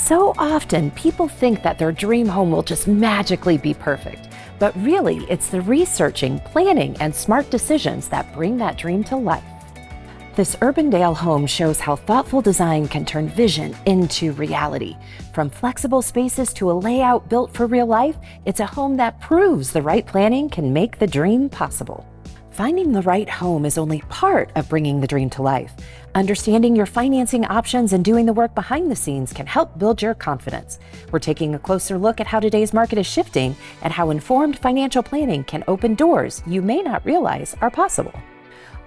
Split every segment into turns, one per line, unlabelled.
So often, people think that their dream home will just magically be perfect. But really, it's the researching, planning, and smart decisions that bring that dream to life. This Urbandale home shows how thoughtful design can turn vision into reality. From flexible spaces to a layout built for real life, it's a home that proves the right planning can make the dream possible. Finding the right home is only part of bringing the dream to life. Understanding your financing options and doing the work behind the scenes can help build your confidence. We're taking a closer look at how today's market is shifting and how informed financial planning can open doors you may not realize are possible.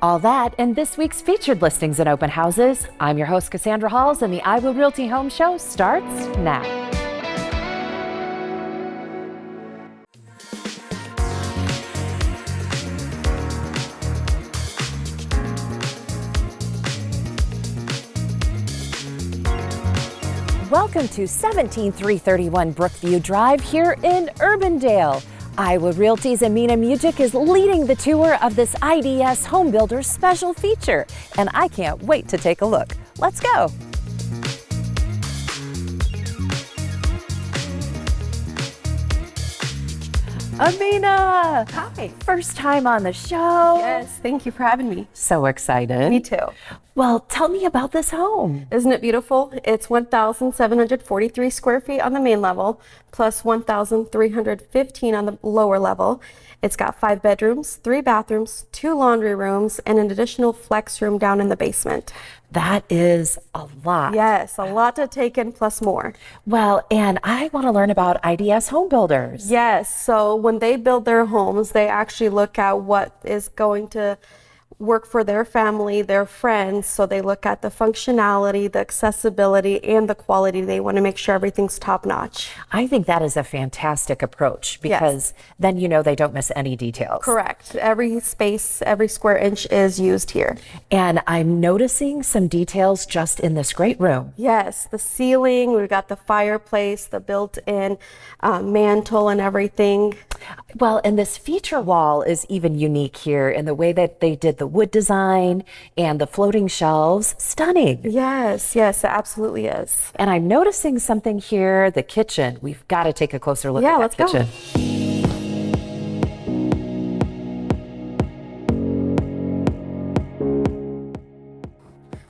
All that in this week's featured listings and open houses. I'm your host, Cassandra Halls, and the Iowa Realty Home Show starts now. Welcome to 17331 Brookview Drive here in Urbandale. Iowa Realty's Amina Mujic is leading the tour of this IDS Home Builder special feature, and I can't wait to take a look. Let's go. Amina!
Hi.
First time on the show.
Yes, thank you for having me.
So excited.
Me too.
Well, tell me about this home.
Isn't it beautiful? It's 1,743 square feet on the main level, plus 1,315 on the lower level. It's got 5 bedrooms, 3 bathrooms, 2 laundry rooms, and an additional flex room down in the basement.
That is a lot.
Yes, a lot to take in plus more.
Well, and I want to learn about IDS home builders.
Yes, so when they build their homes, they actually look at what is going to work for their family, their friends. So they look at the functionality, the accessibility, and the quality. They want to make sure everything's top notch.
I think that is a fantastic approach because then you know they don't miss any details.
Correct. Every space, every square inch is used here.
And I'm noticing some details just in this great room.
Yes, the ceiling, we've got the fireplace, the built-in mantle and everything.
Well, and this feature wall is even unique here in the way that they did the wood design and the floating shelves. Stunning.
Yes, yes, it absolutely is.
And I'm noticing something here, the kitchen. We've got to take a closer look at that kitchen.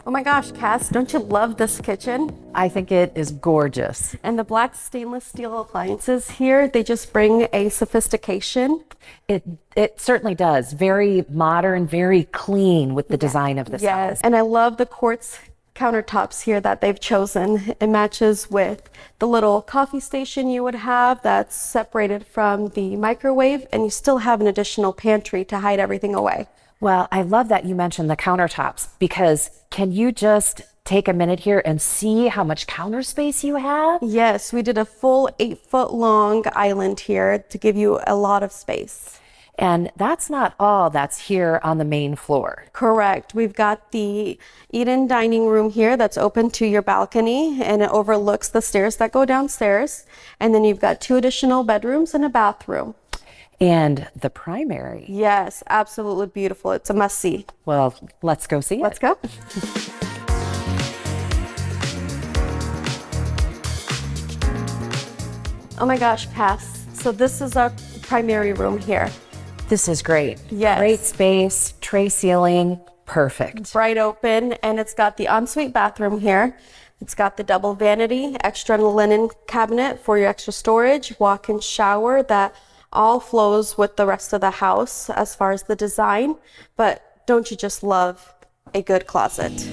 Oh my gosh, Cass, don't you love this kitchen?
I think it is gorgeous.
And the black stainless steel appliances here, they just bring a sophistication.
It certainly does. Very modern, very clean with the design of this house.
Yes, and I love the quartz countertops here that they've chosen. It matches with the little coffee station you would have that's separated from the microwave, and you still have an additional pantry to hide everything away.
Well, I love that you mentioned the countertops because can you just take a minute here and see how much counter space you have?
Yes, we did a full 8-foot long island here to give you a lot of space.
And that's not all that's here on the main floor.
Correct. We've got the Eden dining room here that's open to your balcony, and it overlooks the stairs that go downstairs. And then you've got 2 additional bedrooms and a bathroom.
And the primary.
Yes, absolutely beautiful. It's a must-see.
Well, let's go see it.
Let's go. Oh my gosh, Cass. So this is our primary room here.
This is great.
Yes.
Great space, tray ceiling, perfect.
Bright open, and it's got the ensuite bathroom here. It's got the double vanity, extra linen cabinet for your extra storage, walk-in shower that all flows with the rest of the house as far as the design. But don't you just love a good closet?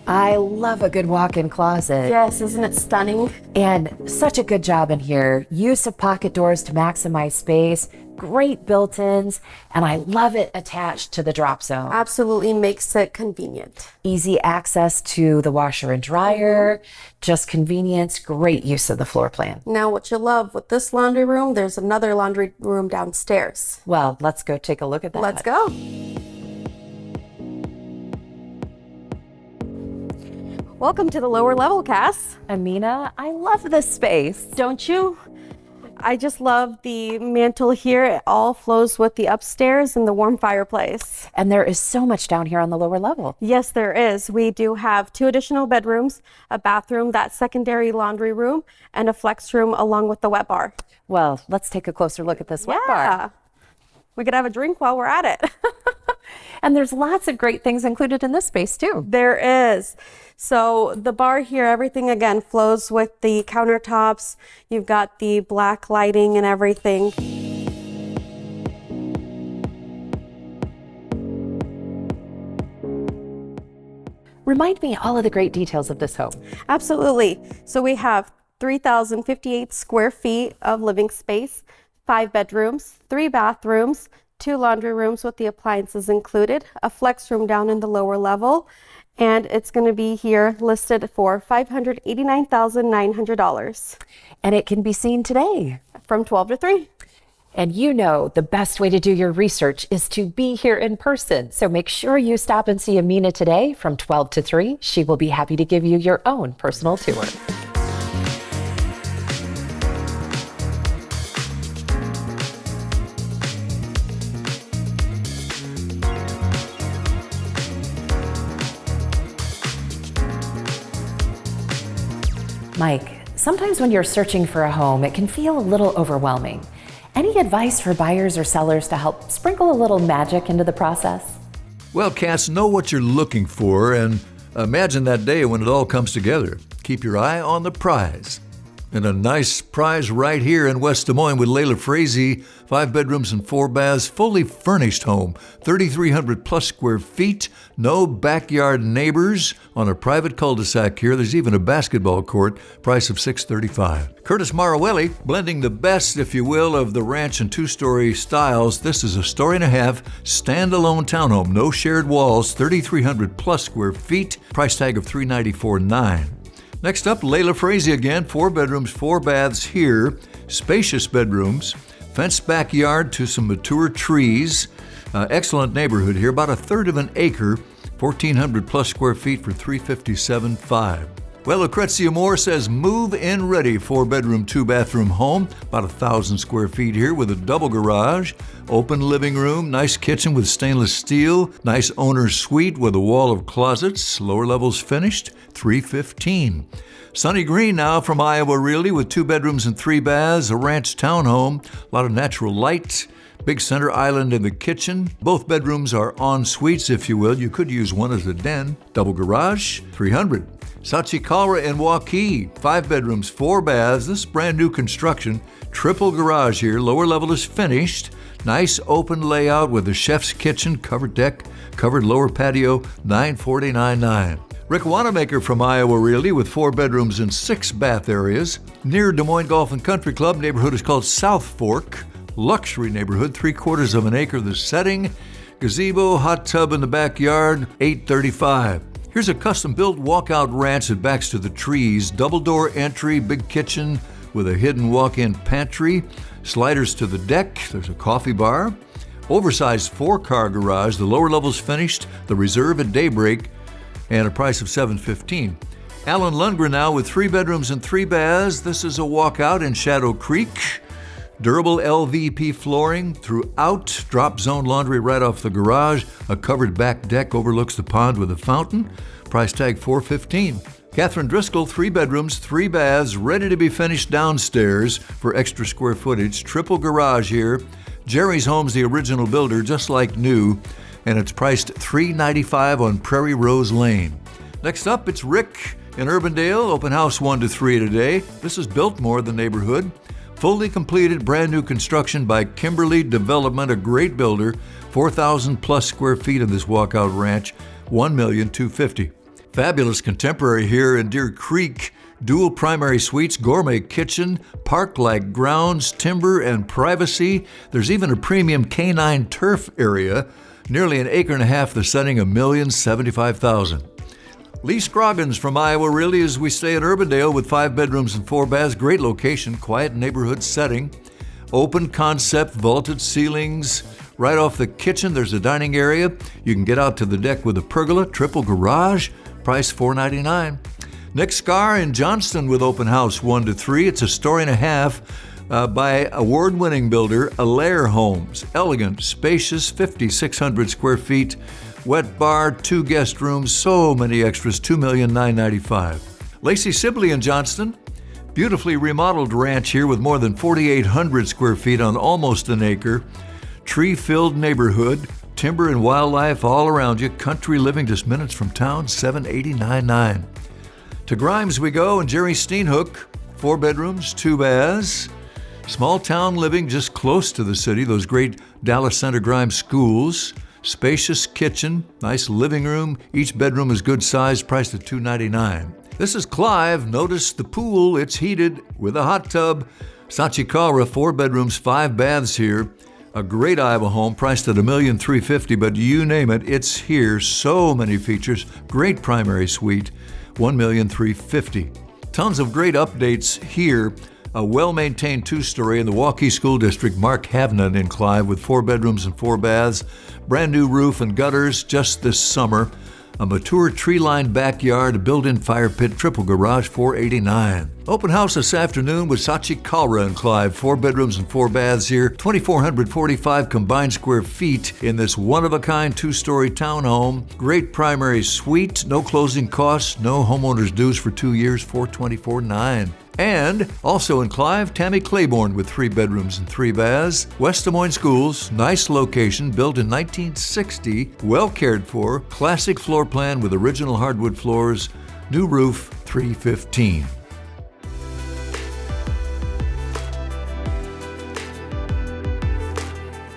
I love a good walk-in closet.
Yes, isn't it stunning?
And such a good job in here. Use of pocket doors to maximize space, great built-ins, and I love it attached to the drop zone.
Absolutely makes it convenient.
Easy access to the washer and dryer, just convenience, great use of the floor plan.
Now what you love with this laundry room, there's another laundry room downstairs.
Well, let's go take a look at that.
Let's go. Welcome to the lower level, Cass.
Amina, I love this space.
Don't you? I just love the mantle here. It all flows with the upstairs and the warm fireplace.
And there is so much down here on the lower level.
Yes, there is. We do have 2 additional bedrooms, a bathroom, that secondary laundry room, and a flex room along with the wet bar.
Well, let's take a closer look at this wet bar.
Yeah, we could have a drink while we're at it.
And there's lots of great things included in this space too.
There is. So the bar here, everything again flows with the countertops. You've got the black lighting and everything.
Remind me all of the great details of this home.
Absolutely. So we have 3,058 square feet of living space, 5 bedrooms, 3 bathrooms, 2 laundry rooms with the appliances included, a flex room down in the lower level, and it's going to be here listed for $589,900.
And it can be seen today.
From 12 to 3.
And you know the best way to do your research is to be here in person. So make sure you stop and see Amina today from 12 to 3. She will be happy to give you your own personal tour. Mike, sometimes when you're searching for a home, it can feel a little overwhelming. Any advice for buyers or sellers to help sprinkle a little magic into the process?
Well, Cass, know what you're looking for and imagine that day when it all comes together. Keep your eye on the prize. And a nice prize right here in West Des Moines with Layla Froehlich, 5 bedrooms and 4 baths, fully furnished home, 3,300 plus square feet, no backyard neighbors, on a private cul-de-sac here. There's even a basketball court, price of $635. Curtis Marawelli, blending the best, if you will, of the ranch and 2-story styles. This is a 1.5-story standalone townhome, no shared walls, 3,300 plus square feet, price tag of $394,900. Next up, Layla Froehlich again, 4 bedrooms, 4 baths here, spacious bedrooms, fenced backyard to some mature trees, excellent neighborhood here, about 1/3 of an acre, 1,400 plus square feet for $357,500. Well, Lucrezia Moore says move in ready, 4-bedroom, 2-bathroom home, about 1,000 square feet here with a double garage, open living room, nice kitchen with stainless steel, nice owner's suite with a wall of closets, lower levels finished, $315,000. Sunny Green now from Iowa Realty with 2 bedrooms and 3 baths, a ranch townhome, a lot of natural light, big center island in the kitchen. Both bedrooms are en suites, if you will. You could use one as a den. Double garage, $300,000. Sachikara in Waukee, 5 bedrooms, 4 baths. This is brand new construction. Triple garage here. Lower level is finished. Nice open layout with a chef's kitchen, covered deck, covered lower patio, $949,900. Rick Wanamaker from Iowa Realty with 4 bedrooms and 6 bath areas. Near Des Moines Golf and Country Club, neighborhood is called South Fork. Luxury neighborhood, 3/4 of an acre. The setting, gazebo, hot tub in the backyard, $835,000. Here's a custom-built walkout ranch that backs to the trees. Double-door entry, big kitchen with a hidden walk-in pantry. Sliders to the deck. There's a coffee bar. Oversized 4-car garage. The lower level's finished. The reserve at daybreak. And a price of $715,000. Alan Lundgren now with 3 bedrooms and 3 baths. This is a walkout in Shadow Creek. Durable LVP flooring throughout. Drop zone laundry right off the garage. A covered back deck overlooks the pond with a fountain. Price tag $415,000. Catherine Driscoll, 3 bedrooms, 3 baths, ready to be finished downstairs for extra square footage. Triple garage here. Jerry's Home's the original builder, just like new, and it's priced $395,000 on Prairie Rose Lane. Next up, it's Rick in Urbandale, open house 1 to 3 today. This is Biltmore, the neighborhood. Fully completed, brand new construction by Kimberly Development, a great builder. 4,000 plus square feet of this walkout ranch, $1,250,000. Fabulous contemporary here in Deer Creek. Dual primary suites, gourmet kitchen, park-like grounds, timber and privacy. There's even a premium canine turf area. Nearly 1.5 acres, the setting, $1,075,000. Lee Scroggins from Iowa Realty as we stay in Urbandale with 5 bedrooms and 4 baths. Great location, quiet neighborhood setting. Open concept, vaulted ceilings. Right off the kitchen, there's a dining area. You can get out to the deck with a pergola, triple garage. Price $499,000. Nick Scar in Johnston with open house 1 to 3. It's a 1.5 stories. by award-winning builder Allaire Homes. Elegant, spacious, 5,600 square feet, wet bar, 2 guest rooms, so many extras, $2,995,000. Lacey Sibley in Johnston. Beautifully remodeled ranch here with more than 4,800 square feet on almost an acre. Tree-filled neighborhood, timber and wildlife all around you. Country living just minutes from town, $789,900. To Grimes we go, and Jerry Steenhook. 4 bedrooms, 2 baths. Small town living just close to the city, those great Dallas Center Grimes schools. Spacious kitchen, nice living room. Each bedroom is good size, priced at $299,000. This is Clive. Notice the pool, it's heated with a hot tub. Sachikawa, 4 bedrooms, 5 baths here. A great Iowa home, priced at $1,350,000, but you name it, it's here. So many features. Great primary suite, $1,350,000. Tons of great updates here. A well-maintained 2-story in the Waukee School District, Mark Havnan in Clive, with 4 bedrooms and 4 baths. Brand new roof and gutters just this summer. A mature tree-lined backyard, a built-in fire pit, triple garage, $489,000. Open house this afternoon with Sachikawa in Clive. 4 bedrooms and 4 baths here. 2,445 combined square feet in this one-of-a-kind 2-story townhome. Great primary suite, no closing costs, no homeowners dues for 2 years, $424,900. And also in Clive, Tammy Claiborne with 3 bedrooms and 3 baths. West Des Moines Schools, nice location, built in 1960, well cared for, classic floor plan with original hardwood floors, new roof, $315,000.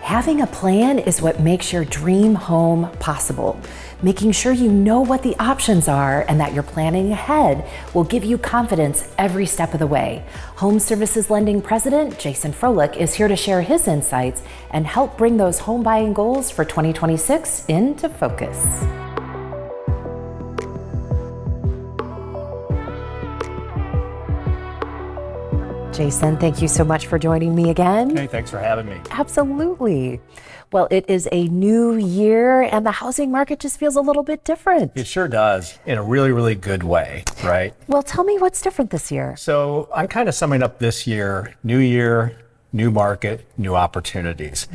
Having a plan is what makes your dream home possible. Making sure you know what the options are and that you're planning ahead will give you confidence every step of the way. Home Services Lending President Jason Froehlich is here to share his insights and help bring those home buying goals for 2026 into focus. Jason, thank you so much for joining me again.
Hey, thanks for having me.
Absolutely. Well, it is a new year and the housing market just feels a little bit different.
It sure does, in a really, really good way, right?
Well, tell me what's different this year.
So I'm kind of summing up this year, new market, new opportunities.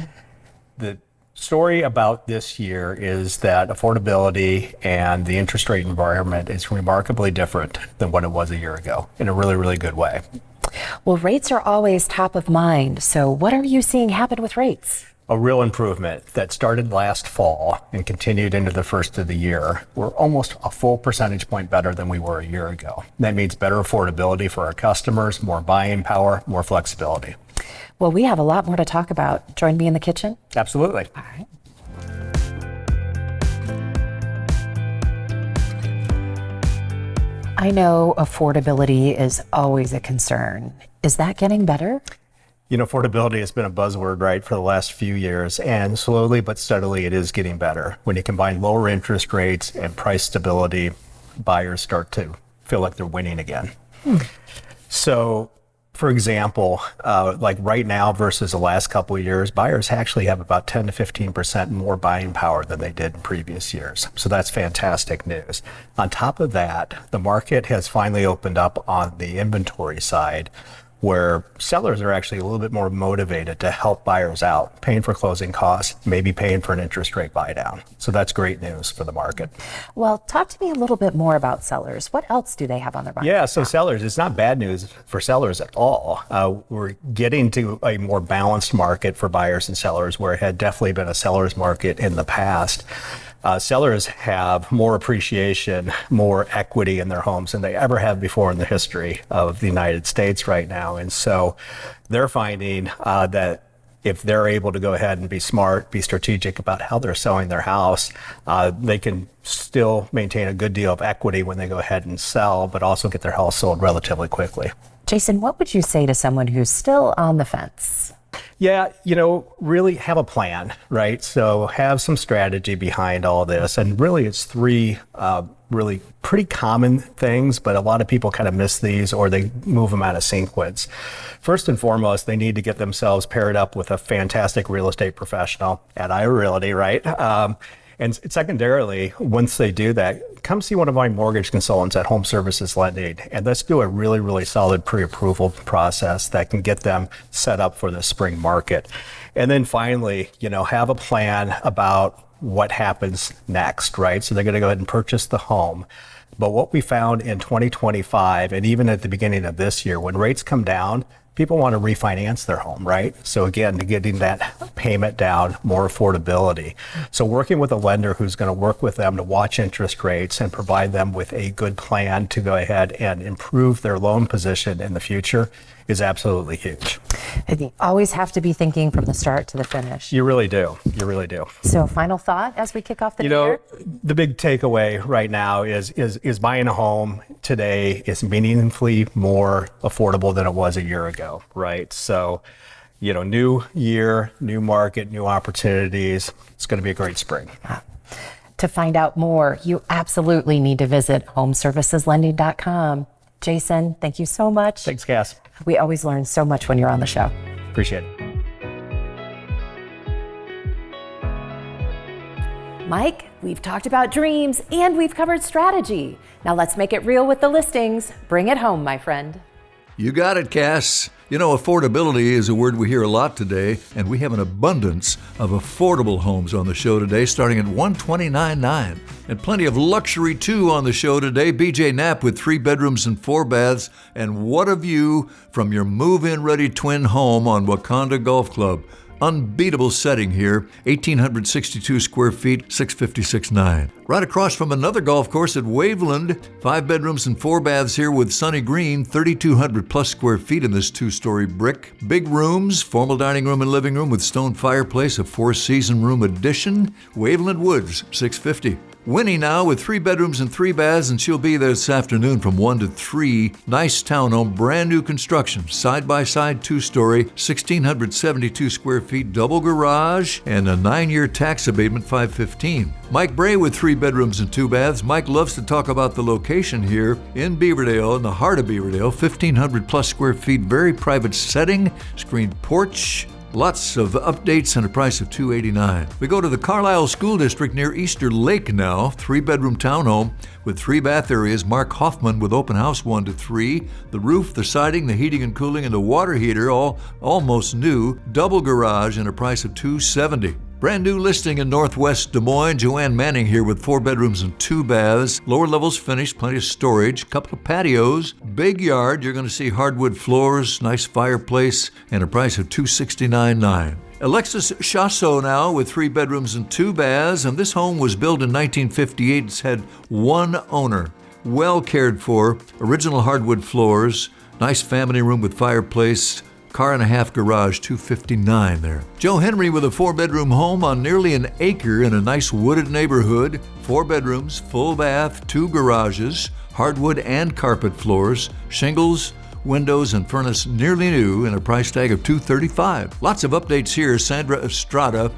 The story about this year is that affordability and the interest rate environment is remarkably different than what it was a year ago, in a really, really good way.
Well, rates are always top of mind. So what are you seeing happen with rates?
A real improvement that started last fall and continued into the first of the year. We're almost a full percentage point better than we were a year ago. That means better affordability for our customers, more buying power, more flexibility.
Well, we have a lot more to talk about. Join me in the kitchen?
Absolutely.
All right. I know affordability is always a concern. Is that getting better?
You know, affordability has been a buzzword, right, for the last few years, and slowly but steadily it is getting better. When you combine lower interest rates and price stability, buyers start to feel like they're winning again. So, for example, like right now versus the last couple of years, buyers actually have about 10 to 15% more buying power than they did in previous years. So that's fantastic news. On top of that, the market has finally opened up on the inventory side, where sellers are actually a little bit more motivated to help buyers out, paying for closing costs, maybe paying for an interest rate buy down. So that's great news for the market.
Well, talk to me a little bit more about sellers. What else do they have on their mind?
Yeah, so sellers, it's not bad news for sellers at all. We're getting to a more balanced market for buyers and sellers, where it had definitely been a seller's market in the past. Sellers have more appreciation, more equity in their homes than they ever have before in the history of the United States right now. And so they're finding that if they're able to go ahead and be smart, be strategic about how they're selling their house, they can still maintain a good deal of equity when they go ahead and sell, but also get their house sold relatively quickly.
Jason, what would you say to someone who's still on the fence?
Yeah, you know, really have a plan, right? So have some strategy behind all this. And really it's 3 really pretty common things, but a lot of people kind of miss these or they move them out of sequence. First and foremost, they need to get themselves paired up with a fantastic real estate professional at Iowa Realty, right? And secondarily, once they do that, come see one of my mortgage consultants at Home Services Lending, and let's do a really, really solid pre-approval process that can get them set up for the spring market. And then finally, have a plan about what happens next, right? So they're going to go ahead and purchase the home. But what we found in 2025, and even at the beginning of this year, when rates come down, people want to refinance their home, right? So again, getting that payment down, more affordability. So working with a lender who's going to work with them to watch interest rates and provide them with a good plan to go ahead and improve their loan position in the future is absolutely huge.
And you always have to be thinking from the start to the finish.
You really do. You really do.
So final thought as we kick off the year?
The big takeaway right now is buying a home today is meaningfully more affordable than it was a year ago, right? So, new year, new market, new opportunities. It's going to be a great spring.
To find out more, you absolutely need to visit homeserviceslending.com. Jason, thank you so much.
Thanks, Cass.
We always learn so much when you're on the show.
Appreciate it.
Mike, we've talked about dreams and we've covered strategy. Now let's make it real with the listings. Bring it home, my friend.
You got it, Cass. Affordability is a word we hear a lot today, and we have an abundance of affordable homes on the show today, starting at $129,900. And plenty of luxury, too, on the show today. BJ Knapp with 3 bedrooms and 4 baths. And what a view from your move-in ready twin home on Wakanda Golf Club. Unbeatable setting here, 1,862 square feet, $656,900. Right across from another golf course at Waveland, 5 bedrooms and 4 baths here with sunny green, 3,200 plus square feet in this 2-story brick. Big rooms, formal dining room and living room with stone fireplace, a 4-season room addition. Waveland Woods, $650. Winnie now with 3 bedrooms and 3 baths, and she'll be there this afternoon from 1 to 3. Nice townhome, brand new construction, side-by-side 2-story, 1,672 square feet, double garage, and a 9-year tax abatement, $515. Mike Bray with 3 bedrooms and 2 baths. Mike loves to talk about the location here in Beaverdale, in the heart of Beaverdale, 1,500 plus square feet, very private setting, screened porch. Lots of updates and a price of $289. We go to the Carlisle School District near Easter Lake now. 3-bedroom townhome with 3 bath areas. Mark Hoffman with open house 1 to 3. The roof, the siding, the heating and cooling, and the water heater all almost new. Double garage and a price of $270. Brand new listing in Northwest Des Moines. Joanne Manning here with 4 bedrooms and 2 baths. Lower levels finished, plenty of storage, couple of patios, big yard. You're going to see hardwood floors, nice fireplace, and a price of $269,900. Alexis Chassot now with 3 bedrooms and 2 baths, and this home was built in 1958. It's had 1 owner. Well cared for, original hardwood floors, nice family room with fireplace, car and a half garage, $259 there. Joe Henry with a 4-bedroom home on nearly an acre in a nice wooded neighborhood. 4 bedrooms, full bath, 2 garages, hardwood and carpet floors, shingles, windows, and furnace nearly new, and a price tag of $235. Lots of updates here. Sandra Estrada,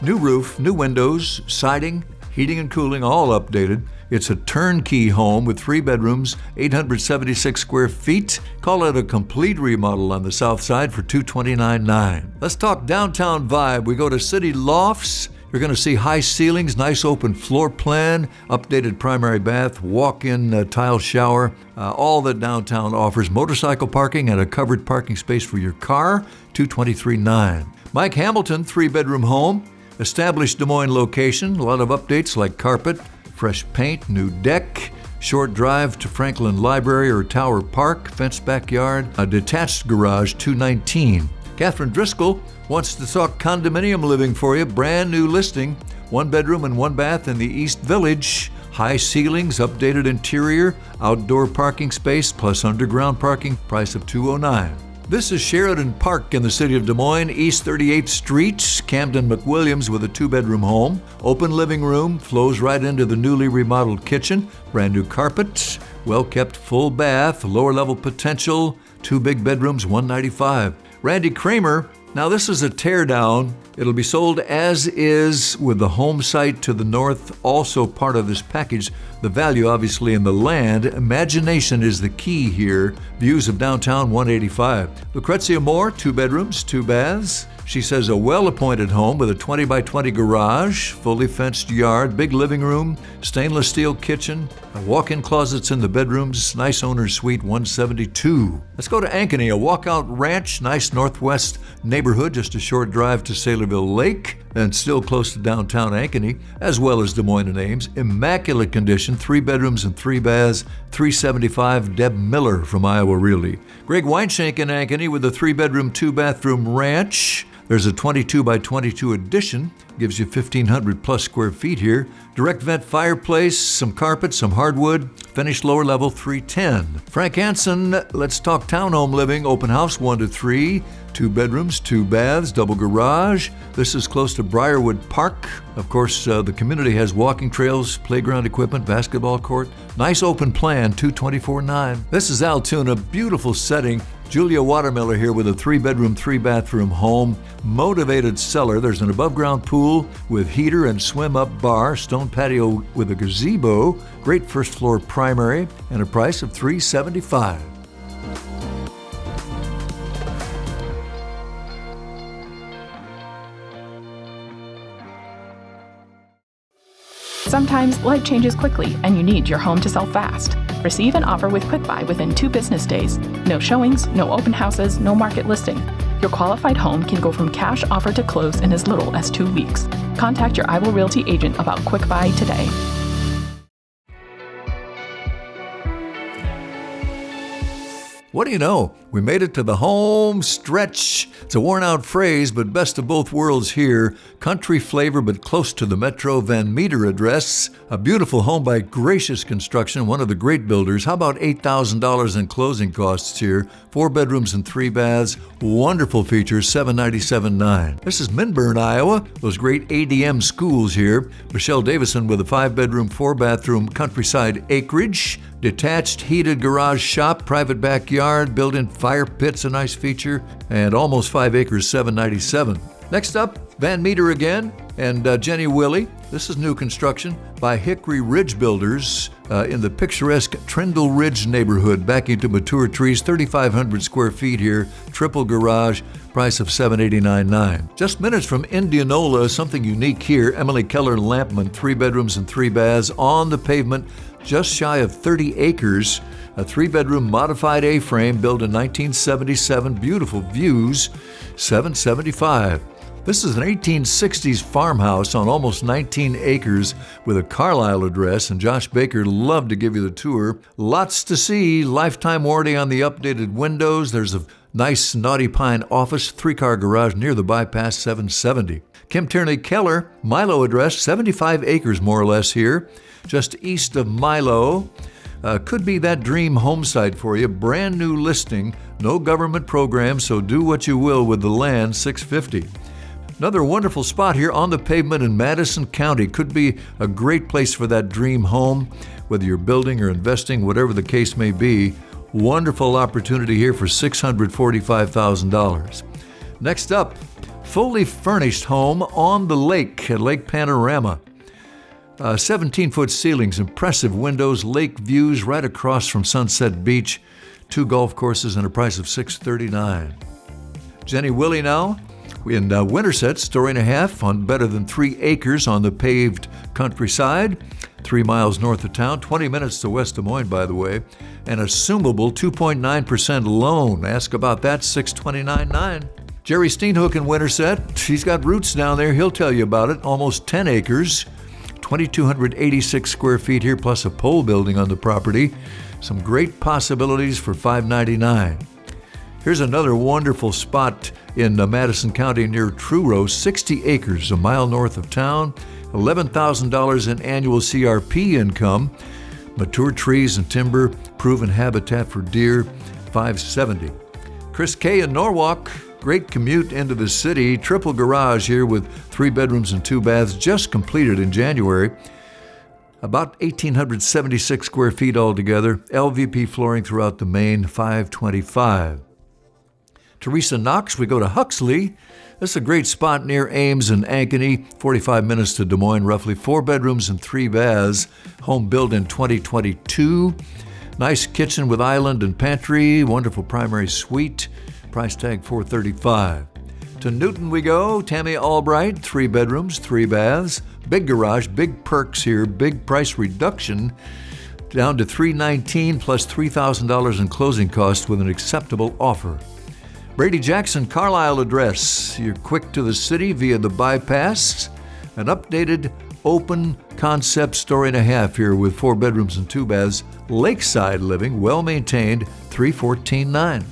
new roof, new windows, siding, heating and cooling, all updated. It's a turnkey home with 3 bedrooms, 876 square feet. Call it a complete remodel on the south side for $229,900. Let's talk downtown vibe. We go to City Lofts. You're going to see high ceilings, nice open floor plan, updated primary bath, walk-in tile shower, all that downtown offers. Motorcycle parking and a covered parking space for your car, $223,900. Mike Hamilton, 3-bedroom home, established Des Moines location. A lot of updates like carpet, fresh paint, new deck, short drive to Franklin Library or Tower Park, fenced backyard, a detached garage, $219,000. Catherine Driscoll wants to talk condominium living for you. Brand new listing, 1 bedroom and 1 bath in the East Village. High ceilings, updated interior, outdoor parking space plus underground parking, price of $209,000. This is Sheridan Park in the city of Des Moines, East 38th Street. Camden McWilliams with a 2-bedroom home. Open living room, flows right into the newly remodeled kitchen. Brand new carpets, well-kept full bath, lower level potential, 2 big bedrooms, $195,000. Randy Kramer, now this is a tear down It'll be sold as is with the home site to the north, also part of this package. The value, obviously, in the land. Imagination is the key here. Views of downtown 185. Lucrezia Moore, 2 bedrooms, 2 baths. She says a well-appointed home with a 20 by 20 garage, fully fenced yard, big living room, stainless steel kitchen, walk-in closets in the bedrooms, nice owner's suite 172. Let's go to Ankeny, a walkout ranch, nice northwest neighborhood, just a short drive to Saylorville Lake, and still close to downtown Ankeny, as well as Des Moines and Ames. Immaculate condition, 3 bedrooms and 3 baths, $375. Deb Miller from Iowa Realty. Greg Weinshank in Ankeny with a 3-bedroom, 2-bathroom ranch. There's a 22 by 22 addition, gives you 1,500 plus square feet here. Direct vent fireplace, some carpet, some hardwood, finished lower level, $310. Frank Hansen, let's talk townhome living, open house 1 to 3, 2 bedrooms, 2 baths, double garage. This is close to Briarwood Park. Of course, the community has walking trails, playground equipment, basketball court. Nice open plan, $224,900. This is Altoona, beautiful setting. Julia Watermiller here with a 3-bedroom, 3-bathroom home. Motivated seller. There's an above-ground pool with heater and swim-up bar, stone patio with a gazebo, great first-floor primary, and a price of $375.
Sometimes life changes quickly and you need your home to sell fast. Receive an offer with Quick Buy within 2 business days. No showings, no open houses, no market listing. Your qualified home can go from cash offer to close in as little as 2 weeks. Contact your Iowa Realty agent about Quick Buy today.
What do you know? We made it to the home stretch. It's a worn-out phrase, but best of both worlds here. Country flavor, but close to the Metro Van Meter address. A beautiful home by Gracious Construction, one of the great builders. How about $8,000 in closing costs here? 4 bedrooms and 3 baths. Wonderful features, $797,900. This is Minburn, Iowa. Those great ADM schools here. Michelle Davison with a 5-bedroom, 4-bathroom countryside acreage. Detached heated garage shop, private backyard, built-in fire pit's a nice feature, and almost 5 acres, $797,000. Next up, Van Meter again, and Jenny Willie. This is new construction by Hickory Ridge Builders in the picturesque Trindle Ridge neighborhood, backing to mature trees, 3,500 square feet here, triple garage, price of $789,900. Just minutes from Indianola, something unique here. Emily Keller Lampman, 3 bedrooms and 3 baths on the pavement, just shy of 30 acres, a 3-bedroom modified A-frame built in 1977, beautiful views, $775,000. This is an 1860s farmhouse on almost 19 acres with a Carlisle address, and Josh Baker loved to give you the tour. Lots to see, lifetime warranty on the updated windows. There's a nice Naughty Pine office, 3-car garage near the bypass, $770,000. Kim Tierney Keller, Milo address, 75 acres more or less here, just east of Milo. Could be that dream home site for you. Brand new listing, no government program, so do what you will with the land, $650,000. Another wonderful spot here on the pavement in Madison County. Could be a great place for that dream home, whether you're building or investing, whatever the case may be. Wonderful opportunity here for $645,000. Next up, fully furnished home on the lake at Lake Panorama. 17-foot ceilings, impressive windows, lake views right across from Sunset Beach, 2 golf courses, and a price of $639,000. Jenny Willie now. In Winterset, story and a half on better than 3 acres on the paved countryside, 3 miles north of town, 20 minutes to West Des Moines, by the way, an assumable 2.9% loan. Ask about that, $629,900. Jerry Steenhook in Winterset, he's got roots down there. He'll tell you about it. Almost 10 acres, 2,286 square feet here, plus a pole building on the property. Some great possibilities for $599,000. Here's another wonderful spot in Madison County near Truro, 60 acres, a mile north of town, $11,000 in annual CRP income, mature trees and timber, proven habitat for deer, $570,000. Chris K. in Norwalk, great commute into the city, triple garage here with 3 bedrooms and 2 baths, just completed in January. About 1,876 square feet altogether, LVP flooring throughout the main, $525,000. Teresa Knox, we go to Huxley, This is a great spot near Ames and Ankeny, 45 minutes to Des Moines, roughly 4 bedrooms and 3 baths, home built in 2022. Nice kitchen with island and pantry, wonderful primary suite, price tag $435. To Newton we go, Tammy Albright, 3 bedrooms, 3 baths, big garage, big perks here, big price reduction, down to $319 plus $3,000 in closing costs with an acceptable offer. Brady Jackson, Carlisle address. You're quick to the city via the bypass. An updated open concept story and a half here with 4 bedrooms and 2 baths. Lakeside living, well maintained, $314,900.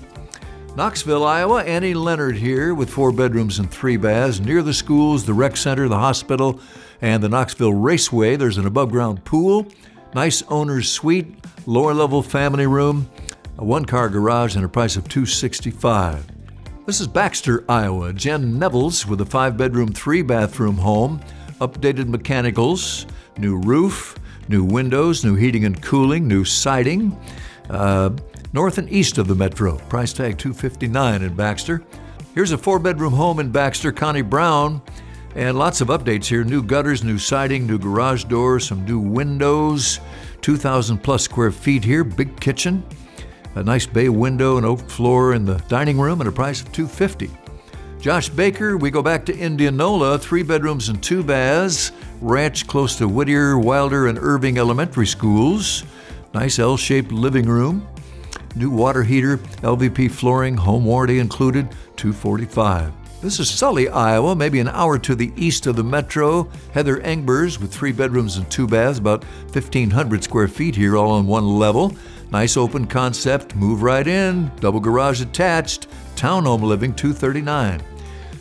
Knoxville, Iowa, Annie Leonard here with 4 bedrooms and 3 baths. Near the schools, the rec center, the hospital, and the Knoxville Raceway. There's an above-ground pool. Nice owner's suite, lower-level family room, a 1-car garage, and a price of $265. This is Baxter, Iowa. Jen Nevels with a 5-bedroom, 3-bathroom home, updated mechanicals, new roof, new windows, new heating and cooling, new siding, north and east of the metro. Price tag $259 in Baxter. Here's a 4-bedroom home in Baxter, Connie Brown, and lots of updates here. New gutters, new siding, new garage doors, some new windows, 2,000 plus square feet here, big kitchen. A nice bay window and oak floor in the dining room at a price of $250. Josh Baker, we go back to Indianola, 3 bedrooms and 2 baths, ranch close to Whittier, Wilder, and Irving elementary schools. Nice L-shaped living room. New water heater, LVP flooring, home warranty included, $245. This is Sully, Iowa, maybe an hour to the east of the metro. Heather Engbers with 3 bedrooms and 2 baths, about 1,500 square feet here, all on one level. Nice open concept, move right in, double garage attached, townhome living, $239.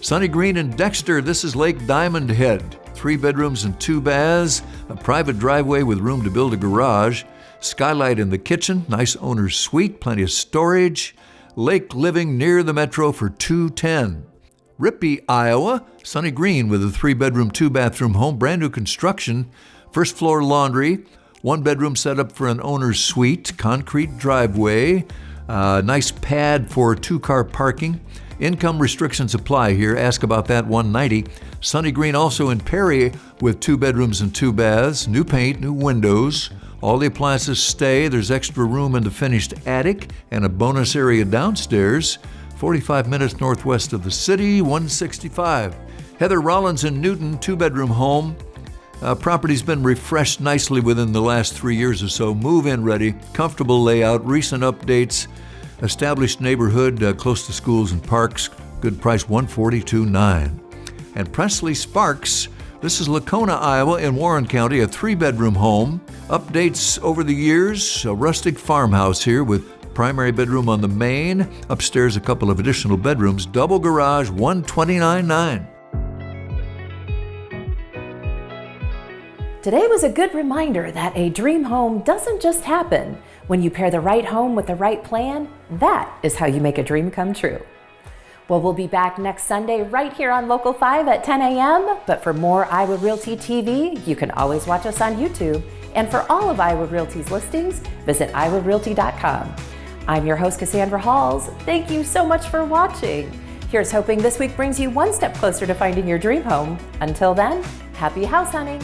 Sunny Green and Dexter, this is Lake Diamond Head. 3 bedrooms and 2 baths, a private driveway with room to build a garage, skylight in the kitchen, nice owner's suite, plenty of storage, lake living near the metro for $210. Rippey, Iowa, Sunny Green with a 3-bedroom, 2-bathroom home, brand new construction, first floor laundry, 1-bedroom setup for an owner's suite, concrete driveway, nice pad for 2-car parking. Income restrictions apply here. Ask about that, $190. Sunny Green also in Perry with 2 bedrooms and 2 baths, new paint, new windows. All the appliances stay. There's extra room in the finished attic and a bonus area downstairs. 45 minutes northwest of the city, $165. Heather Rollins in Newton, 2-bedroom home. Property's been refreshed nicely within the last 3 years or so. Move-in ready, comfortable layout, recent updates, established neighborhood close to schools and parks. Good price, $142,900. And Presley Sparks, this is Lacona, Iowa in Warren County, a 3-bedroom home. Updates over the years, a rustic farmhouse here with primary bedroom on the main, upstairs a couple of additional bedrooms, double garage, $129,900.
Today was a good reminder that a dream home doesn't just happen. When you pair the right home with the right plan, that is how you make a dream come true. Well, we'll be back next Sunday right here on Local 5 at 10 a.m. But for more Iowa Realty TV, you can always watch us on YouTube. And for all of Iowa Realty's listings, visit iowarealty.com. I'm your host, Cassandra Halls. Thank you so much for watching. Here's hoping this week brings you one step closer to finding your dream home. Until then, happy house hunting.